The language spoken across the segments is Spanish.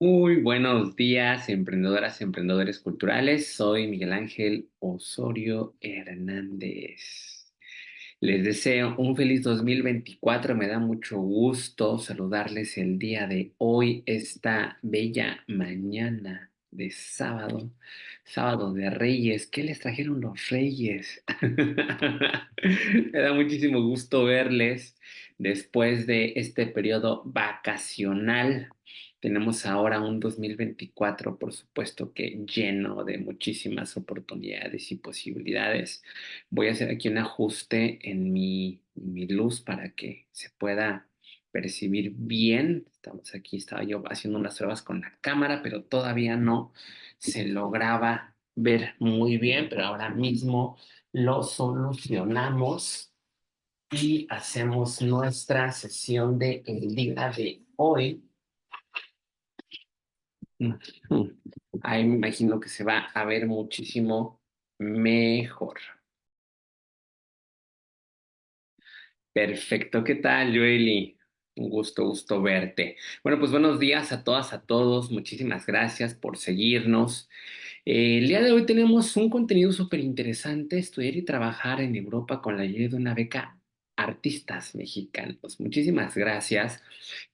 Muy buenos días, emprendedoras, emprendedores culturales. Soy Miguel Ángel Osorio Hernández. Les deseo un feliz 2024. Me da mucho gusto saludarles el día de hoy, esta bella mañana de sábado, sábado de Reyes. ¿Qué les trajeron los Reyes? Me da muchísimo gusto verles después de este periodo vacacional. Tenemos ahora un 2024, por supuesto que lleno de muchísimas oportunidades y posibilidades. Voy a hacer aquí un ajuste en mi luz para que se pueda percibir bien. Estamos aquí, estaba yo haciendo unas pruebas con la cámara, pero todavía no se lograba ver muy bien, pero ahora mismo lo solucionamos y hacemos nuestra sesión de el día de hoy. Ujú. Ahí me imagino que se va a ver muchísimo mejor. Perfecto, ¿qué tal, Joeli? Un gusto verte. Bueno, pues buenos días a todas, a todos. Muchísimas gracias por seguirnos. El día de hoy tenemos un contenido súper interesante, estudiar y trabajar en Europa con la ayuda de una beca Artistas Mexicanos. Muchísimas gracias.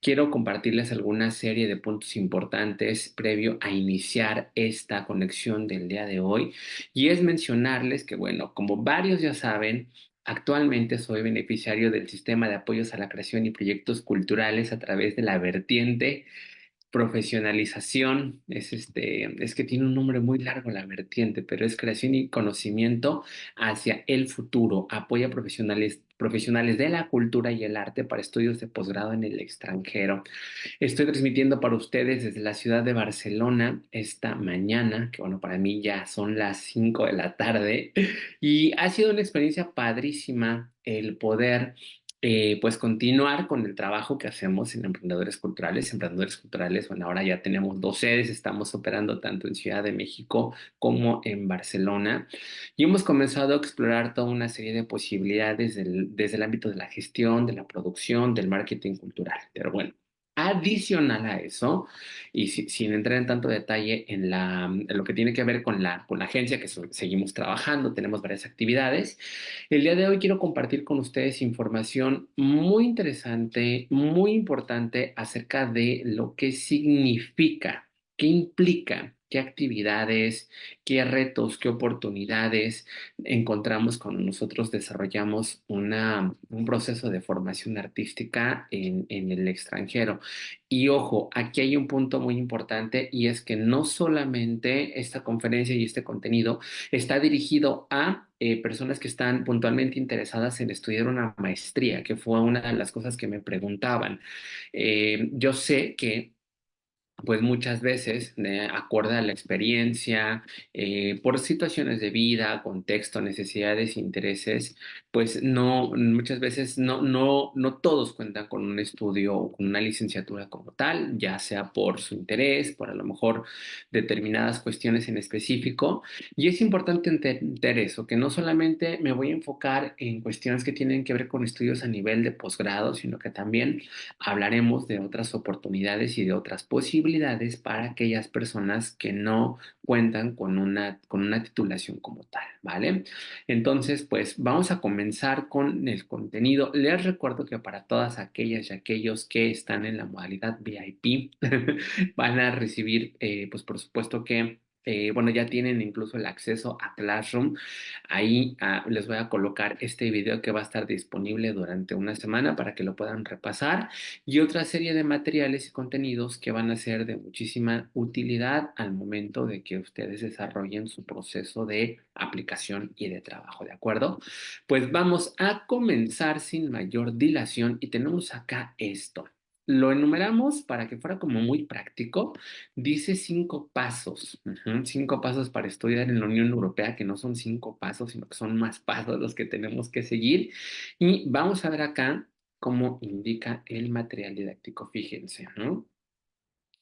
Quiero compartirles alguna serie de puntos importantes previo a iniciar esta conexión del día de hoy. Y es mencionarles que, bueno, como varios ya saben, actualmente soy beneficiario del sistema de apoyos a la creación y proyectos culturales a través de la vertiente profesionalización. Es que tiene un nombre muy largo la vertiente, pero es creación y conocimiento hacia el futuro. Apoya profesionales de la cultura y el arte para estudios de posgrado en el extranjero. Estoy transmitiendo para ustedes desde la ciudad de Barcelona esta mañana, que bueno, para mí ya son las 5 de la tarde, y ha sido una experiencia padrísima el poder pues continuar con el trabajo que hacemos en Emprendedores Culturales. Emprendedores Culturales, bueno, ahora ya tenemos dos sedes, estamos operando tanto en Ciudad de México como en Barcelona y hemos comenzado a explorar toda una serie de posibilidades desde el ámbito de la gestión, de la producción, del marketing cultural. Pero bueno. Adicional a eso, y sin entrar en tanto detalle en lo que tiene que ver con la agencia que seguimos trabajando, tenemos varias actividades. El día de hoy quiero compartir con ustedes información muy interesante, muy importante acerca de lo que significa, qué implica, qué actividades, qué retos, qué oportunidades encontramos cuando nosotros desarrollamos un proceso de formación artística en el extranjero. Y ojo, aquí hay un punto muy importante y es que no solamente esta conferencia y este contenido está dirigido a personas que están puntualmente interesadas en estudiar una maestría, que fue una de las cosas que me preguntaban. Yo sé que pues muchas veces, acorde a la experiencia, por situaciones de vida, contexto, necesidades, intereses, pues no, muchas veces no todos cuentan con un estudio o con una licenciatura como tal, ya sea por su interés, por a lo mejor determinadas cuestiones en específico. Y es importante entender eso, que no solamente me voy a enfocar en cuestiones que tienen que ver con estudios a nivel de posgrado, sino que también hablaremos de otras oportunidades y de otras posibilidades para aquellas personas que no cuentan con una titulación como tal, ¿vale? Entonces, pues vamos a comenzar con el contenido. Les recuerdo que para todas aquellas y aquellos que están en la modalidad VIP van a recibir, pues por supuesto que bueno, ya tienen incluso el acceso a Classroom. Ahí les voy a colocar este video que va a estar disponible durante una semana para que lo puedan repasar y otra serie de materiales y contenidos que van a ser de muchísima utilidad al momento de que ustedes desarrollen su proceso de aplicación y de trabajo, ¿de acuerdo? Pues vamos a comenzar sin mayor dilación y tenemos acá esto. Lo enumeramos para que fuera como muy práctico. Dice 5 pasos, 5 pasos para estudiar en la Unión Europea, que no son 5 pasos, sino que son más pasos los que tenemos que seguir. Y vamos a ver acá como indica el material didáctico, fíjense, ¿no?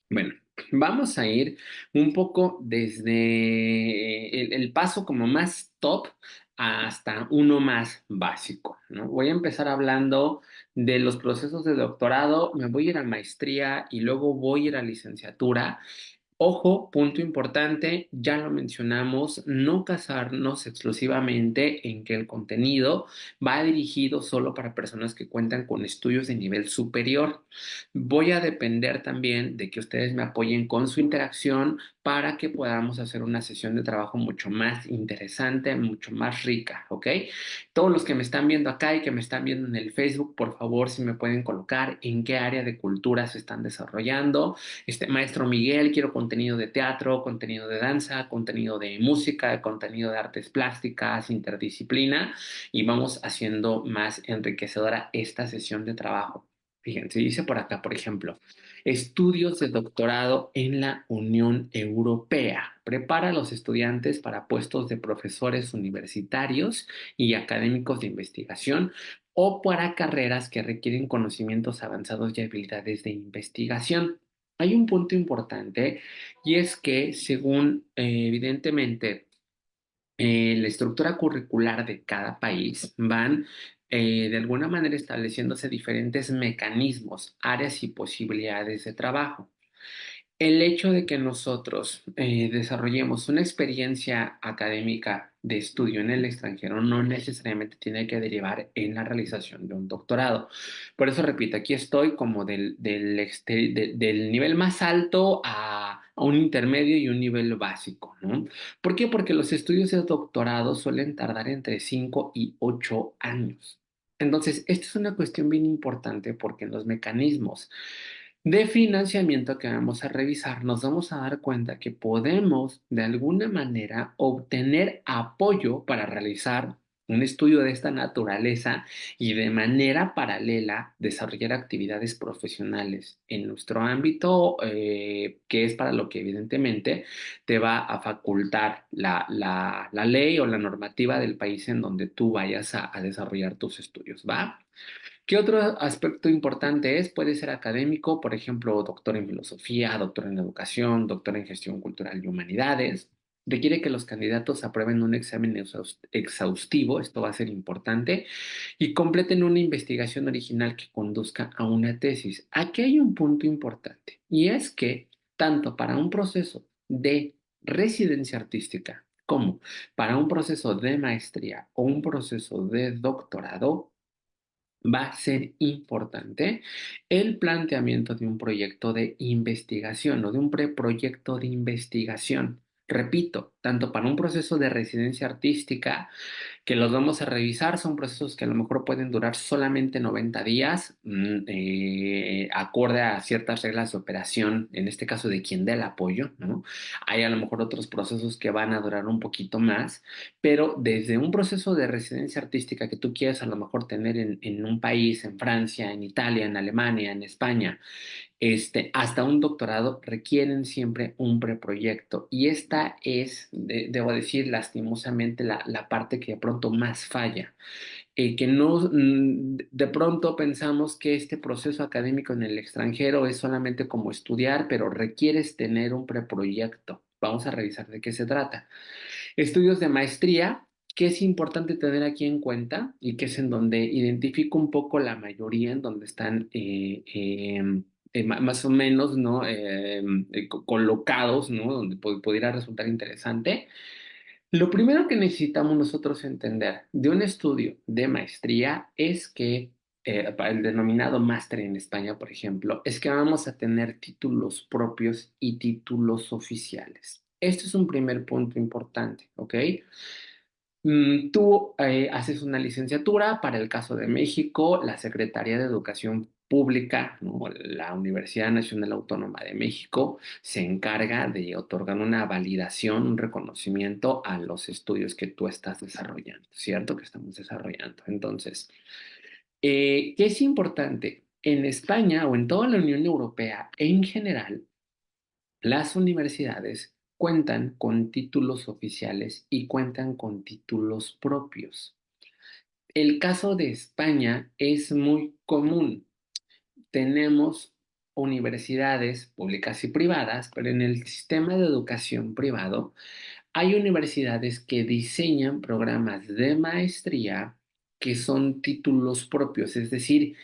Bueno, vamos a ir un poco desde el paso como más top hasta uno más básico, ¿no? Voy a empezar hablando de los procesos de doctorado, me voy a ir a maestría y luego voy a ir a licenciatura. Ojo, punto importante, ya lo mencionamos, no casarnos exclusivamente en que el contenido va dirigido solo para personas que cuentan con estudios de nivel superior. Voy a depender también de que ustedes me apoyen con su interacción para que podamos hacer una sesión de trabajo mucho más interesante, mucho más rica, ¿ok? Todos los que me están viendo acá y que me están viendo en el Facebook, por favor, si me pueden colocar en qué área de cultura se están desarrollando. Maestro Miguel, quiero contenido de teatro, contenido de danza, contenido de música, contenido de artes plásticas, interdisciplina, y vamos haciendo más enriquecedora esta sesión de trabajo. Fíjense, dice por acá, por ejemplo, estudios de doctorado en la Unión Europea. Prepara a los estudiantes para puestos de profesores universitarios y académicos de investigación o para carreras que requieren conocimientos avanzados y habilidades de investigación. Hay un punto importante y es que según evidentemente la estructura curricular de cada país van de alguna manera estableciéndose diferentes mecanismos, áreas y posibilidades de trabajo. El hecho de que nosotros desarrollemos una experiencia académica de estudio en el extranjero no necesariamente tiene que derivar en la realización de un doctorado. Por eso repito, aquí estoy como del nivel más alto a un intermedio y un nivel básico, ¿no? ¿Por qué? Porque los estudios de doctorado suelen tardar entre 5 y 8 años. Entonces, esta es una cuestión bien importante porque en los mecanismos de financiamiento que vamos a revisar, nos vamos a dar cuenta que podemos de alguna manera obtener apoyo para realizar un estudio de esta naturaleza y de manera paralela desarrollar actividades profesionales en nuestro ámbito, que es para lo que evidentemente te va a facultar la ley o la normativa del país en donde tú vayas a desarrollar tus estudios, ¿va? ¿Qué otro aspecto importante es? Puede ser académico, por ejemplo, doctor en filosofía, doctor en educación, doctor en gestión cultural y humanidades. Requiere que los candidatos aprueben un examen exhaustivo, esto va a ser importante, y completen una investigación original que conduzca a una tesis. Aquí hay un punto importante, y es que tanto para un proceso de residencia artística como para un proceso de maestría o un proceso de doctorado, va a ser importante el planteamiento de un proyecto de investigación o de un preproyecto de investigación. Repito, tanto para un proceso de residencia artística que los vamos a revisar. Son procesos que a lo mejor pueden durar solamente 90 días, acorde a ciertas reglas de operación, en este caso de quien dé el apoyo, ¿no? Hay a lo mejor otros procesos que van a durar un poquito más, pero desde un proceso de residencia artística que tú quieres a lo mejor tener en un país, en Francia, en Italia, en Alemania, en España, hasta un doctorado requieren siempre un preproyecto. Y esta es, debo decir, lastimosamente la parte que de pronto más falla. Que no, de pronto pensamos que este proceso académico en el extranjero es solamente como estudiar, pero requieres tener un preproyecto. Vamos a revisar de qué se trata. Estudios de maestría. Que es importante tener aquí en cuenta y que es en donde identifico un poco la mayoría, en donde están más o menos, ¿no? Colocados, ¿no? Donde pudiera resultar interesante. Lo primero que necesitamos nosotros entender de un estudio de maestría es que, para el denominado máster en España, por ejemplo, es que vamos a tener títulos propios y títulos oficiales. Esto es un primer punto importante, ¿ok? Tú haces una licenciatura, para el caso de México, la Secretaría de Educación Pública, ¿no? La Universidad Nacional Autónoma de México se encarga de otorgar una validación, un reconocimiento a los estudios que tú estás desarrollando, ¿cierto? Que estamos desarrollando. Entonces, ¿qué es importante? En España o en toda la Unión Europea en general, las universidades cuentan con títulos oficiales y cuentan con títulos propios. El caso de España es muy común. Tenemos universidades públicas y privadas, pero en el sistema de educación privado Hay universidades que diseñan programas de maestría que son títulos propios, es decir,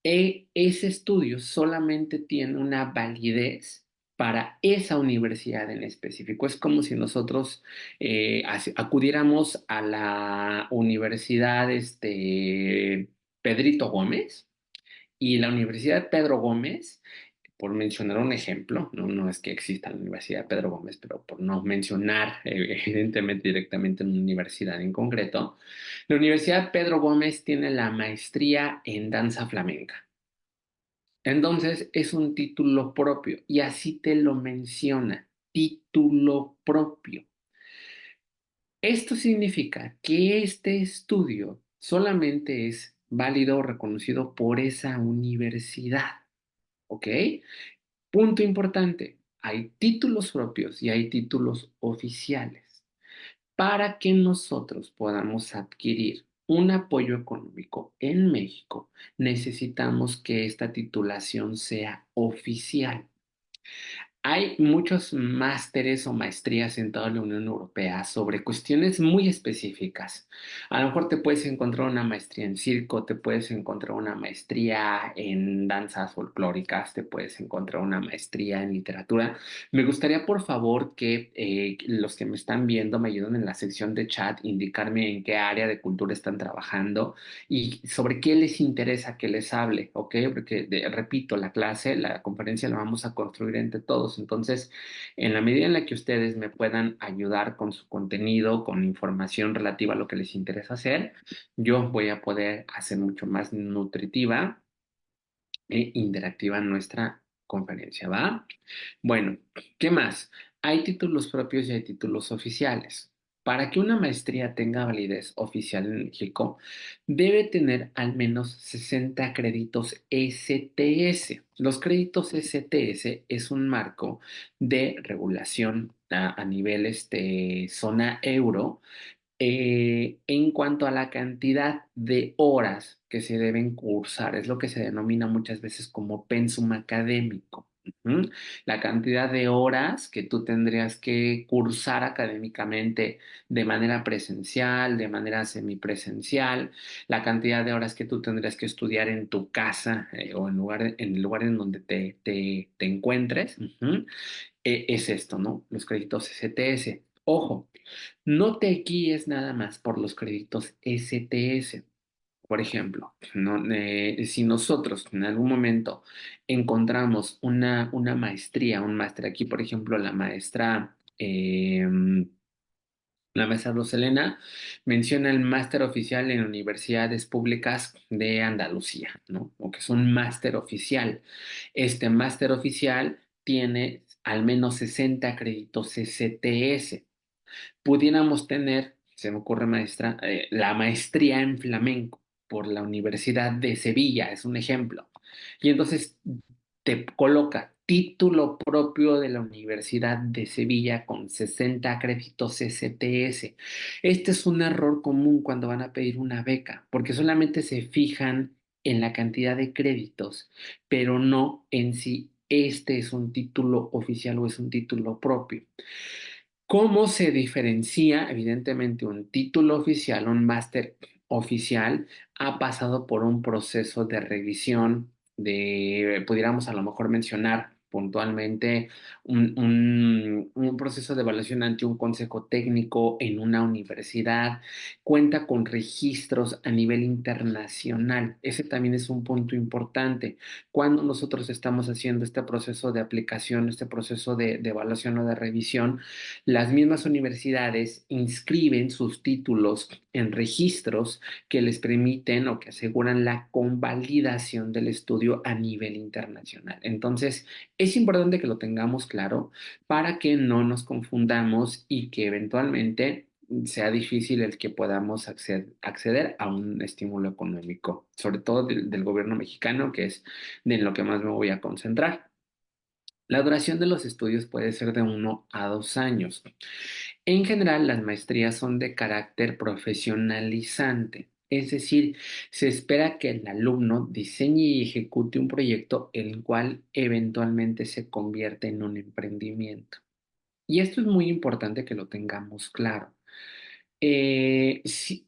ese estudio solamente tiene una validez para esa universidad en específico. Es como si nosotros acudiéramos a la universidad Pedrito Gómez y la Universidad Pedro Gómez, por mencionar un ejemplo, no es que exista la Universidad Pedro Gómez, pero por no mencionar evidentemente directamente una universidad en concreto, la Universidad Pedro Gómez tiene la maestría en danza flamenca. Entonces es un título propio y así te lo menciona, título propio. Esto significa que este estudio solamente es válido o reconocido por esa universidad, ¿ok? Punto importante, hay títulos propios y hay títulos oficiales. Para que nosotros podamos adquirir un apoyo económico en México, necesitamos que esta titulación sea oficial. Hay muchos másteres o maestrías en toda la Unión Europea sobre cuestiones muy específicas. A lo mejor te puedes encontrar una maestría en circo, te puedes encontrar una maestría en danzas folclóricas, te puedes encontrar una maestría en literatura. Me gustaría, por favor, que los que me están viendo me ayuden en la sección de chat, indicarme en qué área de cultura están trabajando y sobre qué les interesa que les hable, ¿ok? Porque, repito, la clase, la conferencia la vamos a construir entre todos. Entonces, en la medida en la que ustedes me puedan ayudar con su contenido, con información relativa a lo que les interesa hacer, yo voy a poder hacer mucho más nutritiva e interactiva nuestra conferencia, ¿va? Bueno, ¿qué más? Hay títulos propios y hay títulos oficiales. Para que una maestría tenga validez oficial en México, debe tener al menos 60 créditos STS. Los créditos STS es un marco de regulación a nivel zona euro en cuanto a la cantidad de horas que se deben cursar, es lo que se denomina muchas veces como pensum académico. Ujú. La cantidad de horas que tú tendrías que cursar académicamente de manera presencial, de manera semipresencial, la cantidad de horas que tú tendrías que estudiar en tu casa o en el lugar en donde te encuentres. Ujú. Es esto, ¿no? Los créditos STS. Ojo, no te guíes nada más por los créditos STS. Por ejemplo, ¿no? Si nosotros en algún momento encontramos una maestría, un máster aquí, por ejemplo, la maestra Roselena menciona el máster oficial en universidades públicas de Andalucía, ¿no? O que es un máster oficial. Este máster oficial tiene al menos 60 créditos STS. Pudiéramos tener, se me ocurre maestra, la maestría en flamenco por la Universidad de Sevilla, es un ejemplo. Y entonces te coloca título propio de la Universidad de Sevilla con 60 créditos STS. Este es un error común cuando van a pedir una beca, porque solamente se fijan en la cantidad de créditos, pero no en si este es un título oficial o es un título propio. ¿Cómo se diferencia? Evidentemente, un título oficial, un máster oficial, ha pasado por un proceso de revisión pudiéramos a lo mejor mencionar puntualmente un proceso de evaluación ante un consejo técnico en una universidad, cuenta con registros a nivel internacional. Ese también es un punto importante. Cuando nosotros estamos haciendo este proceso de aplicación, este proceso de evaluación o de revisión, las mismas universidades inscriben sus títulos en registros que les permiten o que aseguran la convalidación del estudio a nivel internacional. Entonces, es importante que lo tengamos claro para que no nos confundamos y que eventualmente sea difícil el que podamos acceder a un estímulo económico, sobre todo del gobierno mexicano, que es de lo que más me voy a concentrar. La duración de los estudios puede ser de 1 a 2 años. En general, las maestrías son de carácter profesionalizante, es decir, se espera que el alumno diseñe y ejecute un proyecto el cual eventualmente se convierte en un emprendimiento. Y esto es muy importante que lo tengamos claro. Sí,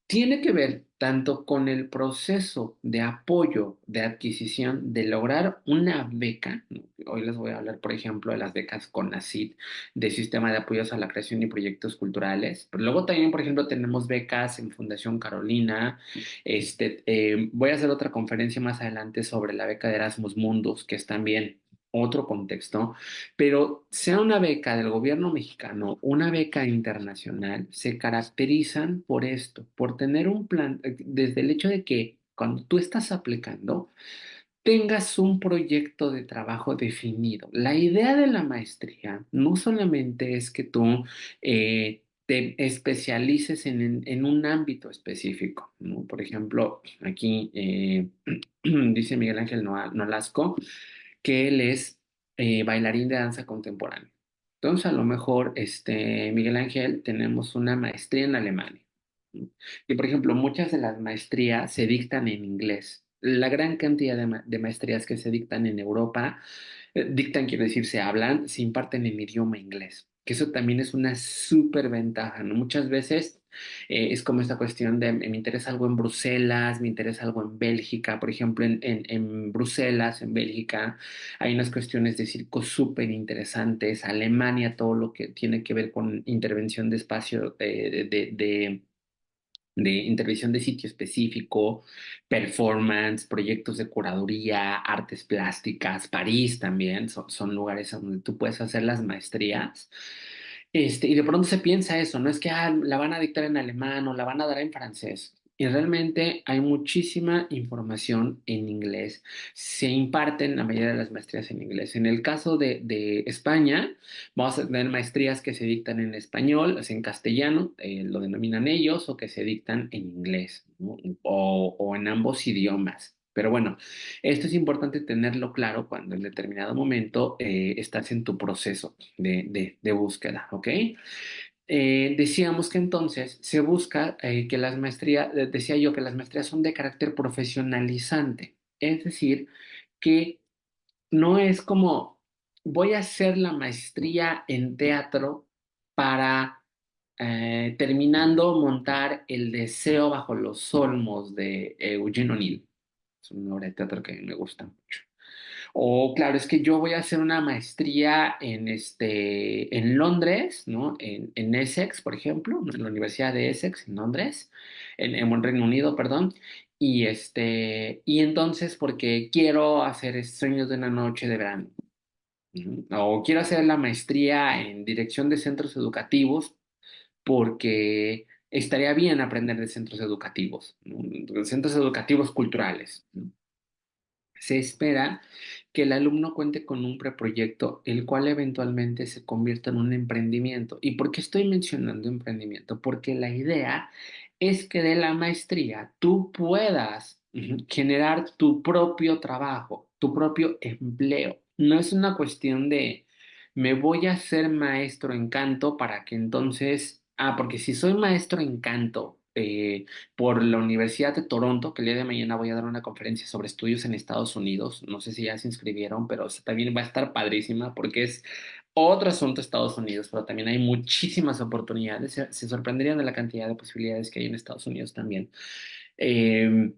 tiene que ver tanto con el proceso de apoyo, de adquisición, de lograr una beca, ¿no? Hoy les voy a hablar, por ejemplo, de las becas CONACYT, de Sistema de Apoyos a la Creación y Proyectos Culturales. Pero luego también, por ejemplo, tenemos becas en Fundación Carolina. Voy a hacer otra conferencia más adelante sobre la beca de Erasmus Mundus, que es también otro contexto, pero sea una beca del gobierno mexicano, una beca internacional, se caracterizan por esto, por tener un plan, desde el hecho de que cuando tú estás aplicando, tengas un proyecto de trabajo definido. La idea de la maestría no solamente es que tú te especialices en un ámbito específico, ¿no? Por ejemplo, aquí dice Miguel Ángel Nolasco que él es bailarín de danza contemporánea. Entonces, a lo mejor, Miguel Ángel, tenemos una maestría en Alemania. ¿No? Y, por ejemplo, muchas de las maestrías se dictan en inglés. La gran cantidad de maestrías que se dictan en Europa, dictan, quiere decir, se hablan, se imparten en idioma inglés. Que eso también es una súper ventaja, ¿no? Muchas veces es como esta cuestión de me interesa algo en Bruselas, me interesa algo en Bélgica, por ejemplo, en Bruselas, en Bélgica, hay unas cuestiones de circo súper interesantes. Alemania, todo lo que tiene que ver con intervención de espacio, de intervención de sitio específico, performance, proyectos de curaduría, artes plásticas, París también, son lugares donde tú puedes hacer las maestrías. Y de pronto se piensa eso, no es que la van a dictar en alemán o la van a dar en francés. Y realmente hay muchísima información en inglés. Se imparten la mayoría de las maestrías en inglés. En el caso de España, vamos a tener maestrías que se dictan en español, o sea, en castellano, lo denominan ellos, o que se dictan en inglés, ¿no? O en ambos idiomas. Pero bueno, esto es importante tenerlo claro cuando en determinado momento estás en tu proceso de búsqueda, ¿ok? Decíamos que entonces se busca que las maestrías, decía yo que las maestrías son de carácter profesionalizante, es decir, que no es como voy a hacer la maestría en teatro para terminando montar El Deseo bajo los Olmos de Eugene O'Neill. Es una obra de teatro que a mí me gusta mucho. O claro, es que yo voy a hacer una maestría en Londres, ¿no? En Essex, por ejemplo, ¿no? En la Universidad de Essex, en Londres, en Reino Unido, perdón. Y entonces, porque quiero hacer sueños de una noche de verano. Ujú. O quiero hacer la maestría en dirección de centros educativos porque estaría bien aprender de centros educativos, ¿no? De centros educativos culturales, ¿no? Se espera que el alumno cuente con un preproyecto, el cual eventualmente se convierta en un emprendimiento. ¿Y por qué estoy mencionando emprendimiento? Porque la idea es que de la maestría tú puedas generar tu propio trabajo, tu propio empleo. No es una cuestión de me voy a ser maestro en canto para que entonces, porque si soy maestro en canto, por la Universidad de Toronto, que el día de mañana voy a dar una conferencia sobre estudios en Estados Unidos. No sé si ya se inscribieron, pero también va a estar padrísima porque es otro asunto Estados Unidos, pero también hay muchísimas oportunidades. Se sorprenderían de la cantidad de posibilidades que hay en Estados Unidos también. Eh,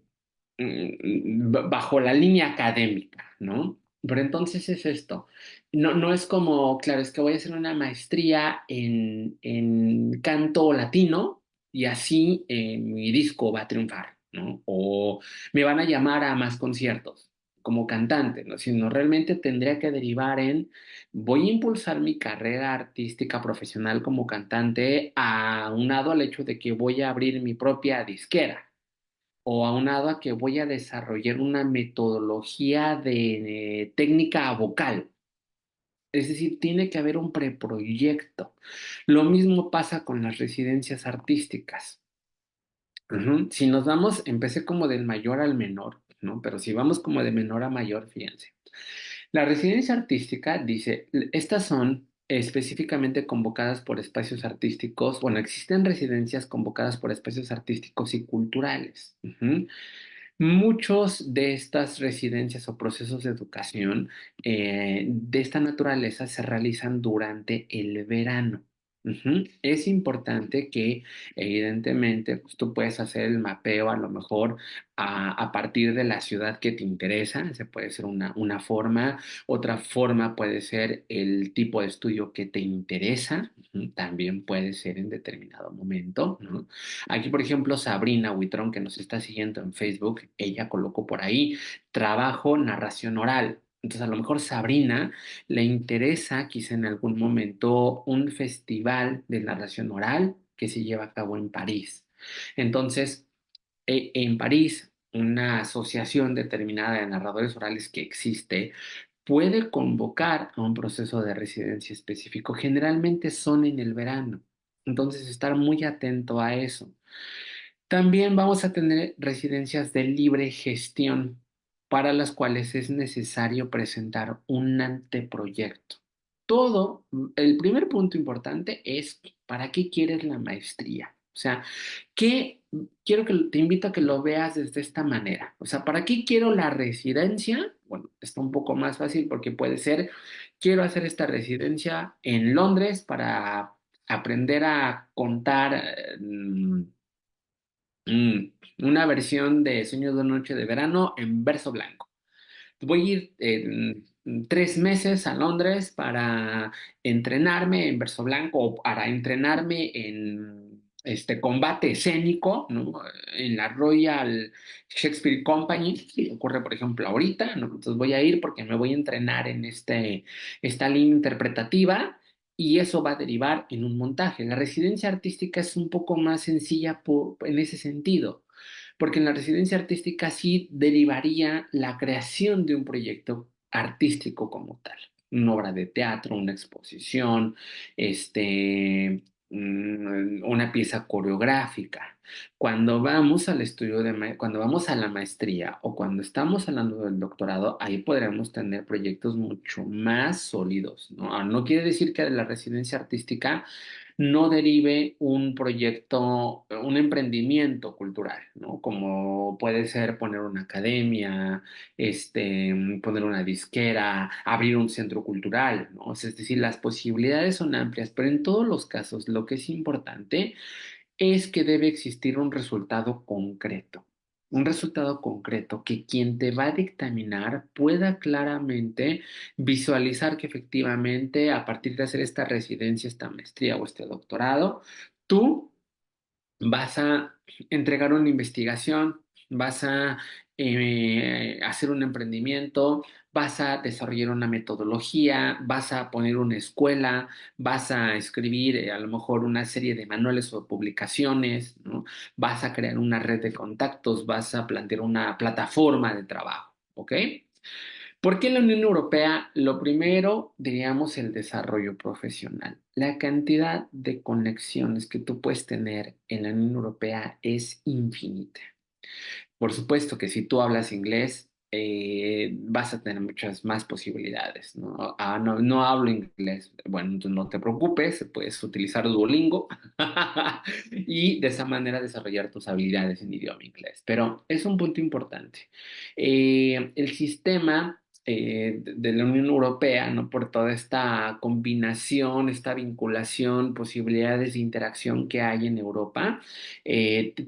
Bajo la línea académica, ¿no? Pero entonces es esto. No, no es como, claro, es que voy a hacer una maestría en canto latino y así mi disco va a triunfar, ¿no? O me van a llamar a más conciertos como cantante, ¿no? Sino realmente tendría que derivar en, voy a impulsar mi carrera artística profesional como cantante aunado al hecho de que voy a abrir mi propia disquera o aunado a que voy a desarrollar una metodología de técnica vocal. Es decir, tiene que haber un preproyecto. Lo mismo pasa con las residencias artísticas. Ujú. Si nos vamos, empecé como del mayor al menor, ¿no? Pero si vamos como de menor a mayor, fíjense. La residencia artística dice, estas son específicamente convocadas por espacios artísticos, bueno, existen residencias convocadas por espacios artísticos y culturales. Ujú. Muchos de estas residencias o procesos de educación de esta naturaleza se realizan durante el verano. Ujú. Es importante que, evidentemente, pues, tú puedes hacer el mapeo a lo mejor a partir de la ciudad que te interesa. Esa puede ser una forma. Otra forma puede ser el tipo de estudio que te interesa. Ujú. También puede ser en determinado momento, ¿no? Aquí, por ejemplo, Sabrina Huitrón, que nos está siguiendo en Facebook, ella colocó por ahí trabajo, narración oral. Entonces, a lo mejor Sabrina le interesa quizá en algún momento un festival de narración oral que se lleva a cabo en París. Entonces, en París, una asociación determinada de narradores orales que existe puede convocar a un proceso de residencia específico. Generalmente son en el verano. Entonces, estar muy atento a eso. También vamos a tener residencias de libre gestión para las cuales es necesario presentar un anteproyecto. Todo, el primer punto importante es ¿para qué quieres la maestría? O sea, ¿qué quiero que te invito a que lo veas desde esta manera? O sea, ¿para qué quiero la residencia? Bueno, está un poco más fácil porque puede ser, quiero hacer esta residencia en Londres para aprender a contar Mm, una versión de Sueños de una noche de verano en verso blanco. Voy a ir en 3 meses a Londres para entrenarme en verso blanco o para entrenarme en este combate escénico, ¿no? En la Royal Shakespeare Company, que ocurre, por ejemplo, ahorita, ¿no? Entonces voy a ir porque me voy a entrenar en esta línea interpretativa y eso va a derivar en un montaje. La residencia artística es un poco más sencilla en ese sentido porque en la residencia artística sí derivaría la creación de un proyecto artístico como tal, una obra de teatro, una exposición, una pieza coreográfica. Cuando vamos al cuando vamos a la maestría o cuando estamos hablando del doctorado, ahí podremos tener proyectos mucho más sólidos, ¿no? No quiere decir que de la residencia artística no derive un proyecto, un emprendimiento cultural, ¿no? Como puede ser poner una academia, poner una disquera, abrir un centro cultural, ¿no? O sea, es decir, las posibilidades son amplias, pero en todos los casos lo que es importante es que debe existir un resultado concreto. Un resultado concreto que quien te va a dictaminar pueda claramente visualizar que efectivamente a partir de hacer esta residencia, esta maestría o este doctorado, tú vas a entregar una investigación, vas a hacer un emprendimiento, vas a desarrollar una metodología, vas a poner una escuela, vas a escribir a lo mejor una serie de manuales o publicaciones, ¿no? Vas a crear una red de contactos, vas a plantear una plataforma de trabajo, ¿ok? ¿Por qué la Unión Europea? Lo primero, diríamos, el desarrollo profesional. La cantidad de conexiones que tú puedes tener en la Unión Europea es infinita. Por supuesto que si tú hablas inglés, vas a tener muchas más posibilidades, ¿no? No, no hablo inglés. Bueno, entonces no te preocupes, puedes utilizar Duolingo y de esa manera desarrollar tus habilidades en idioma inglés. Pero es un punto importante. El sistema de la Unión Europea, ¿no? Por toda esta combinación, esta vinculación, posibilidades de interacción que hay en Europa,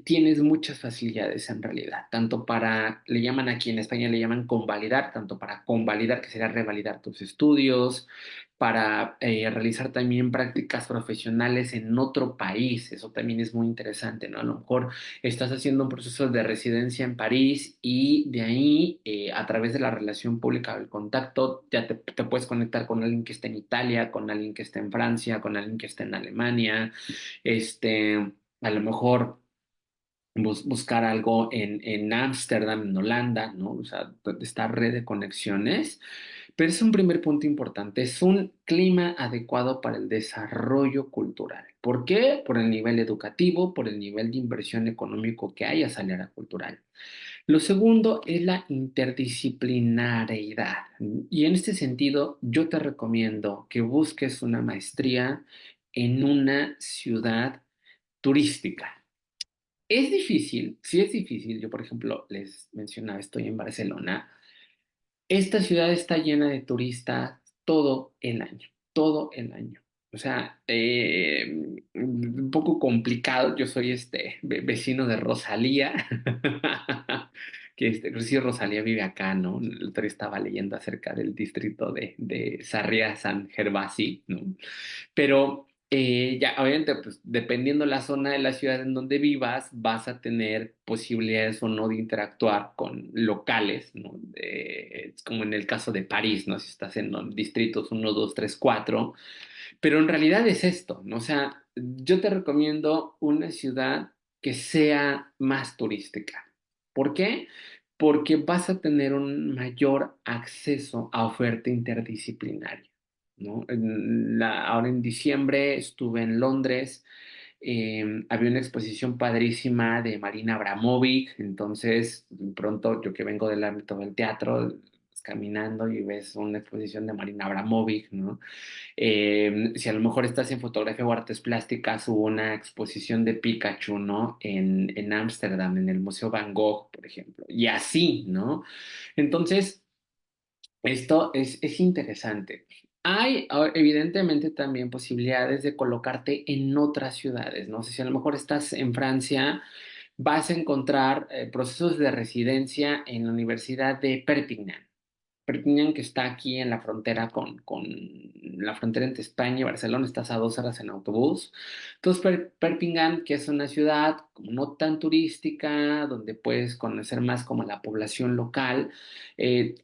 tienes muchas facilidades en realidad, tanto para, le llaman aquí en España, le llaman convalidar, tanto para convalidar, que sería revalidar tus estudios, para realizar también prácticas profesionales en otro país, eso también es muy interesante, ¿no? A lo mejor estás haciendo un proceso de residencia en París y de ahí, a través de la relación pública, el contacto, ya te puedes conectar con alguien que esté en Italia, con alguien que esté en Francia, con alguien que esté en Alemania, a lo mejor buscar algo en Ámsterdam, en Holanda, ¿no? O sea, esta red de conexiones. Pero es un primer punto importante, es un clima adecuado para el desarrollo cultural. ¿Por qué? Por el nivel educativo, por el nivel de inversión económico que hay hacia la área cultural. Lo segundo es la interdisciplinariedad. Y en este sentido, yo te recomiendo que busques una maestría en una ciudad turística. Es difícil, sí es difícil. Yo, por ejemplo, les mencionaba, estoy en Barcelona. Esta ciudad está llena de turistas todo el año, todo el año. O sea, un poco complicado. Yo soy vecino de Rosalía, que sí, Rosalía vive acá, ¿no? El otro día estaba leyendo acerca del distrito de Sarriá San Gervasi, ¿no? Pero ya, obviamente, pues dependiendo la zona de la ciudad en donde vivas, vas a tener posibilidades o no de interactuar con locales, ¿no? Es como en el caso de París, ¿no? Si estás en los distritos uno 2 3 4, pero en realidad es esto, ¿no? O sea, yo te recomiendo una ciudad que sea más turística. ¿Por qué? Porque vas a tener un mayor acceso a oferta interdisciplinaria, ¿no? Ahora en diciembre estuve en Londres, había una exposición padrísima de Marina Abramovic, entonces pronto yo que vengo del ámbito del teatro, pues, caminando y ves una exposición de Marina Abramovic, ¿no? Si a lo mejor estás en fotografía o artes plásticas, hubo una exposición de Pikachu, ¿no? En Ámsterdam, en el Museo Van Gogh, por ejemplo, y así, ¿no? Entonces, esto es interesante. Hay evidentemente también posibilidades de colocarte en otras ciudades, ¿no? O sea, si a lo mejor estás en Francia, vas a encontrar procesos de residencia en la Universidad de Perpignan. Perpignan, que está aquí en la frontera con la frontera entre España y Barcelona, estás a 2 horas en autobús. Entonces, Perpignan, que es una ciudad como no tan turística, donde puedes conocer más como la población local,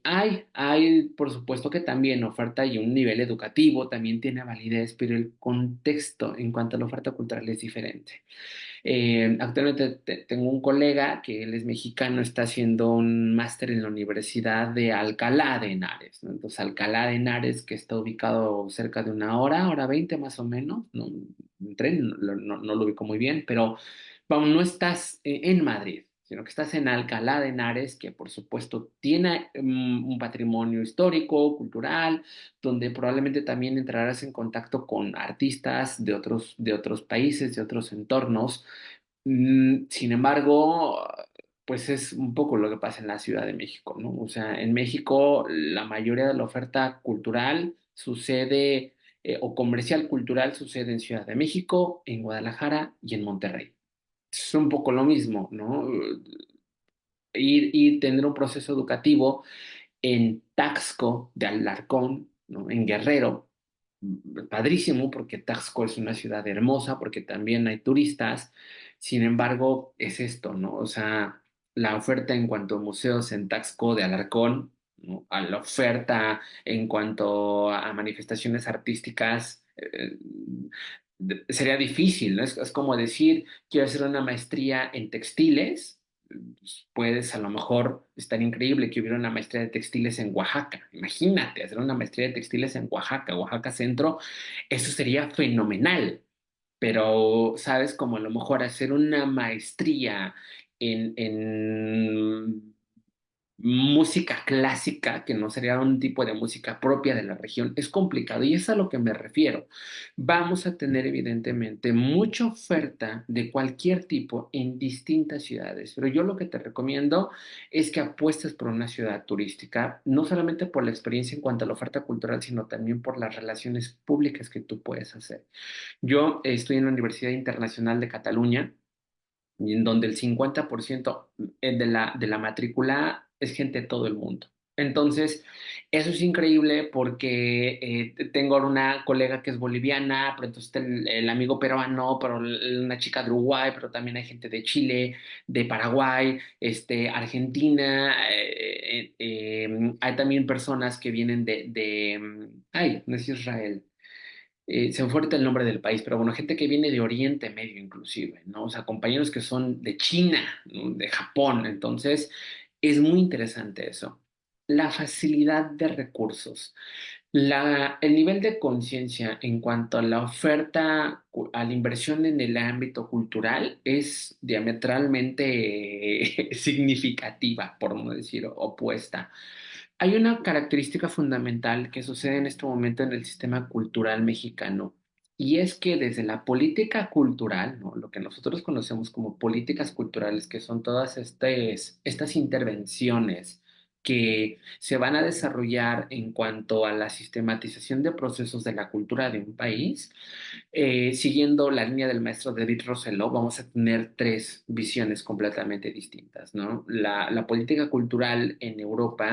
hay, por supuesto que también oferta y un nivel educativo también tiene validez, pero el contexto en cuanto a la oferta cultural es diferente. Actualmente tengo un colega que él es mexicano, está haciendo un máster en la Universidad de Alcalá de Henares, ¿no? Entonces, Alcalá de Henares, que está ubicado cerca de una hora 20 más o menos, ¿no? En tren, no lo ubico muy bien, pero vamos, no estás en Madrid, sino que estás en Alcalá de Henares, que por supuesto tiene un patrimonio histórico, cultural, donde probablemente también entrarás en contacto con artistas de otros países, de otros entornos. Sin embargo, pues es un poco lo que pasa en la Ciudad de México, ¿no? O sea, en México la mayoría de la oferta cultural sucede, o comercial cultural sucede en Ciudad de México, en Guadalajara y en Monterrey. Es un poco lo mismo, ¿no? Ir y tener un proceso educativo en Taxco de Alarcón, ¿no? En Guerrero. Padrísimo porque Taxco es una ciudad hermosa, porque también hay turistas. Sin embargo, es esto, ¿no? O sea, la oferta en cuanto a museos en Taxco de Alarcón, ¿no? A la oferta en cuanto a manifestaciones artísticas, sería difícil, ¿no? Es como decir, quiero hacer una maestría en textiles, pues, puedes a lo mejor estar increíble que hubiera una maestría de textiles en Oaxaca. Imagínate hacer una maestría de textiles en Oaxaca, Oaxaca Centro, eso sería fenomenal. Pero, ¿sabes? Como a lo mejor hacer una maestría en música clásica, que no sería un tipo de música propia de la región, es complicado y es a lo que me refiero. Vamos a tener evidentemente mucha oferta de cualquier tipo en distintas ciudades, pero yo lo que te recomiendo es que apuestes por una ciudad turística, no solamente por la experiencia en cuanto a la oferta cultural, sino también por las relaciones públicas que tú puedes hacer. Yo estoy en la Universidad Internacional de Cataluña, y en donde el 50% de la matrícula es gente de todo el mundo. Entonces, eso es increíble porque tengo una colega que es boliviana, pero entonces está el amigo peruano, pero una chica de Uruguay, pero también hay gente de Chile, de Paraguay, Argentina, hay también personas que vienen ay, no es Israel, se me fue ahorita el nombre del país, pero bueno, gente que viene de Oriente Medio inclusive, ¿no? O sea, compañeros que son de China, ¿no? De Japón. Entonces, es muy interesante eso. La facilidad de recursos, el nivel de conciencia en cuanto a la oferta, a la inversión en el ámbito cultural es diametralmente significativa, por no decir opuesta. Hay una característica fundamental que sucede en este momento en el sistema cultural mexicano Y es que desde la política cultural, ¿no? Lo que nosotros conocemos como políticas culturales, que son todas estas intervenciones que se van a desarrollar en cuanto a la sistematización de procesos de la cultura de un país, siguiendo la línea del maestro David Rosello, vamos a tener tres visiones completamente distintas, ¿no? La política cultural en Europa